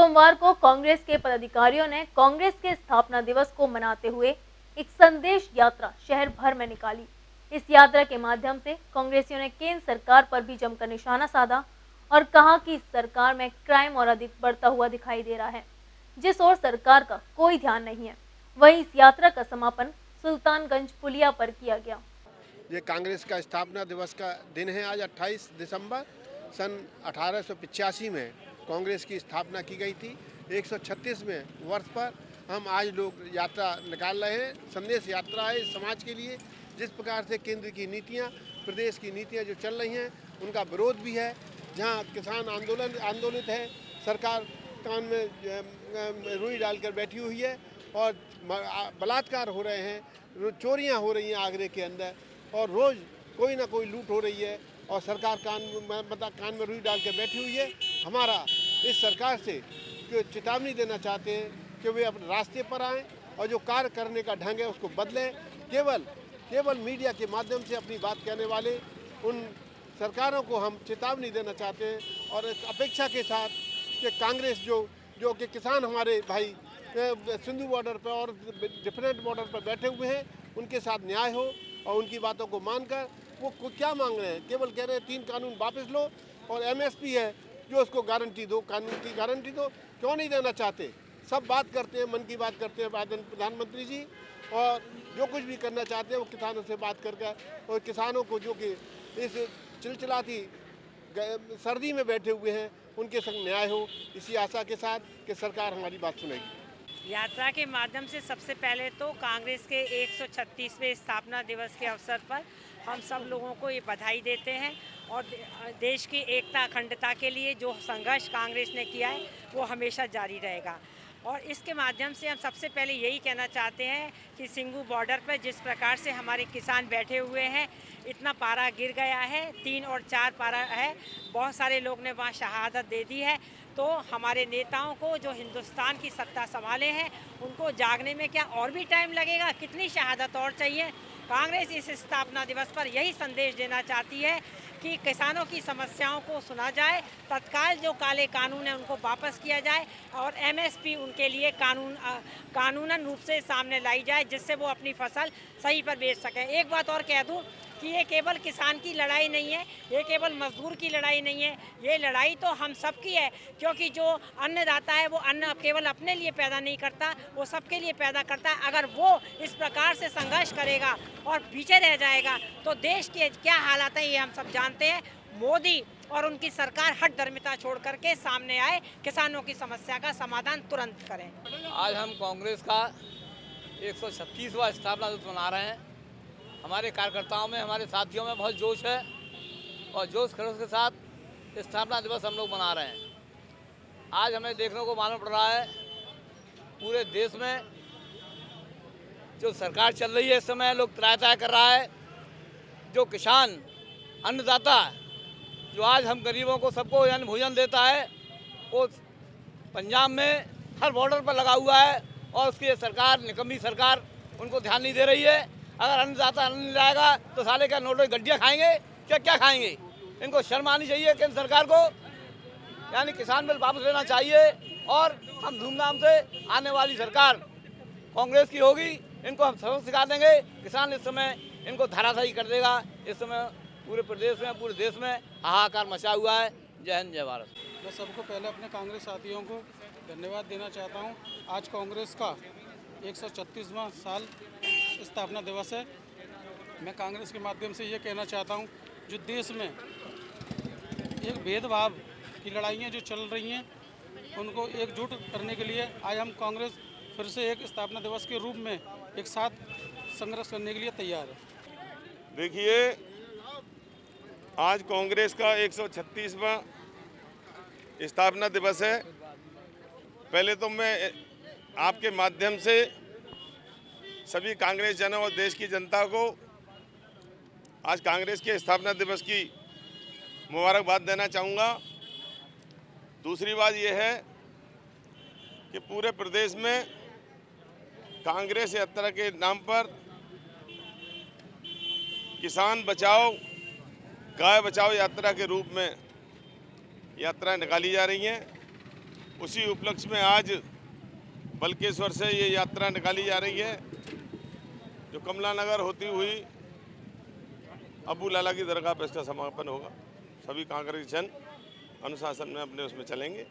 सोमवार को कांग्रेस के पदाधिकारियों ने कांग्रेस के स्थापना दिवस को मनाते हुए एक संदेश यात्रा शहर भर में निकाली। इस यात्रा के माध्यम से कांग्रेसियों ने केंद्र सरकार पर भी जमकर निशाना साधा और कहा कि इस सरकार में क्राइम और अधिक बढ़ता हुआ दिखाई दे रहा है, जिस ओर सरकार का कोई ध्यान नहीं है। वहीं इस यात्रा का समापन सुल्तानगंज पुलिया पर किया गया। ये कांग्रेस का स्थापना दिवस का दिन है। आज 28 दिसंबर सन 1885 में कांग्रेस की स्थापना की गई थी। 136वें वर्ष पर हम आज लोग यात्रा निकाल रहे हैं। संदेश यात्रा है इस समाज के लिए। जिस प्रकार से केंद्र की नीतियां, प्रदेश की नीतियां जो चल रही हैं, उनका विरोध भी है। जहां किसान आंदोलित है, सरकार कान में रुई डालकर बैठी हुई है और बलात्कार हो रहे हैं, चोरियां हो रही हैं आगरे के अंदर और रोज़ कोई ना कोई लूट हो रही है और सरकार कान में रुई डाल के बैठी हुई है। हमारा इस सरकार से चेतावनी देना चाहते हैं कि वे अपने रास्ते पर आएँ और जो कार्य करने का ढंग है उसको बदलें। केवल मीडिया के माध्यम से अपनी बात कहने वाले उन सरकारों को हम चेतावनी देना चाहते हैं और एक अपेक्षा के साथ कि कांग्रेस जो कि किसान हमारे भाई सिंधु बॉर्डर पर और डिफरेंट बॉर्डर पर बैठे हुए हैं, उनके साथ न्याय हो और उनकी बातों को मानकर वो क्या मांग रहे हैं। केवल कह रहे हैं 3 कानून वापस लो और एमएसपी है जो उसको गारंटी दो, कानून की गारंटी दो। क्यों नहीं देना चाहते? सब बात करते हैं, मन की बात करते हैं प्रधानमंत्री जी, और जो कुछ भी करना चाहते हैं वो किसानों से बात करके और किसानों को जो कि इस चिलचिलाती सर्दी में बैठे हुए हैं उनके संग न्याय हो, इसी आशा के साथ कि सरकार हमारी बात सुनेगी। यात्रा के माध्यम से सबसे पहले तो कांग्रेस के 136वें स्थापना दिवस के अवसर पर हम सब लोगों को ये बधाई देते हैं और देश की एकता अखंडता के लिए जो संघर्ष कांग्रेस ने किया है वो हमेशा जारी रहेगा। और इसके माध्यम से हम सबसे पहले यही कहना चाहते हैं कि सिंघू बॉर्डर पर जिस प्रकार से हमारे किसान बैठे हुए हैं, इतना पारा गिर गया है, 3 और 4 पारा है, बहुत सारे लोग ने वहाँ शहादत दे दी है। तो हमारे नेताओं को जो हिंदुस्तान की सत्ता संभाले हैं उनको जागने में क्या और भी टाइम लगेगा? कितनी शहादत और चाहिए? कांग्रेस इस स्थापना दिवस पर यही संदेश देना चाहती है कि किसानों की समस्याओं को सुना जाए, तत्काल जो काले कानून हैं उनको वापस किया जाए और एमएसपी उनके लिए कानूनन रूप से सामने लाई जाए, जिससे वो अपनी फसल सही पर बेच सकें। एक बात और कह दूं कि ये केवल किसान की लड़ाई नहीं है, ये केवल मजदूर की लड़ाई नहीं है, ये लड़ाई तो हम सब की है, क्योंकि जो अन्नदाता है वो अन्न केवल अपने लिए पैदा नहीं करता, वो सबके लिए पैदा करता है। अगर वो इस प्रकार से संघर्ष करेगा और पीछे रह जाएगा तो देश के क्या हालात है ये हम सब जानते हैं। मोदी और उनकी सरकार हठधर्मिता छोड़ करके सामने आए, किसानों की समस्या का समाधान तुरंत करें। आज हम कांग्रेस का 136वां स्थापना दिवस मना रहे हैं। हमारे कार्यकर्ताओं में, हमारे साथियों में बहुत जोश है और जोश खरोश के साथ स्थापना दिवस हम लोग मना रहे हैं। आज हमें देखने को मालूम पड़ रहा है पूरे देश में जो सरकार चल रही है इस समय लोग त्राय कर रहा है। जो किसान अन्नदाता जो आज हम गरीबों को सबको यानी भोजन देता है, वो पंजाब में हर बॉर्डर पर लगा हुआ है और उसकी सरकार, निकम्मी सरकार, उनको ध्यान नहीं दे रही है। अगर अन्नदाता अन्न नहीं लाएगा तो साले क्या नोटों की गड्डियाँ खाएंगे? क्या खाएंगे? इनको शर्म आनी चाहिए केंद्र सरकार को, यानी किसान बिल वापस लेना चाहिए और हम धूमधाम से आने वाली सरकार कांग्रेस की होगी, इनको हम सबक सिखा देंगे। किसान इस समय इनको धराशायी कर देगा। इस समय पूरे प्रदेश में, पूरे देश में हाहाकार मचा हुआ है। जय हिंद, जय भारत। मैं सबको पहले अपने कांग्रेस साथियों को धन्यवाद देना चाहता हूं। आज कांग्रेस का 136वां साल स्थापना दिवस है। मैं कांग्रेस के माध्यम से ये कहना चाहता हूं, जो देश में एक भेदभाव की लड़ाइयाँ जो चल रही हैं उनको एकजुट करने के लिए आज हम कांग्रेस फिर से एक स्थापना दिवस के रूप में एक साथ संघर्ष करने के लिए तैयार है। देखिए, आज कांग्रेस का 136वां स्थापना दिवस है। पहले तो मैं आपके माध्यम से सभी कांग्रेस जनों और देश की जनता को आज कांग्रेस के स्थापना दिवस की मुबारकबाद देना चाहूँगा। दूसरी बात यह है कि पूरे प्रदेश में कांग्रेस यात्रा के नाम पर किसान बचाओ गाय बचाओ यात्रा के रूप में यात्राएं निकाली जा रही हैं। उसी उपलक्ष्य में आज बलकेश्वर से ये यात्रा निकाली जा रही है, जो कमला नगर होती हुई अबू लाला की दरगाह पर इसका समापन होगा। सभी कांग्रेसी जन अनुशासन में अपने उसमें चलेंगे।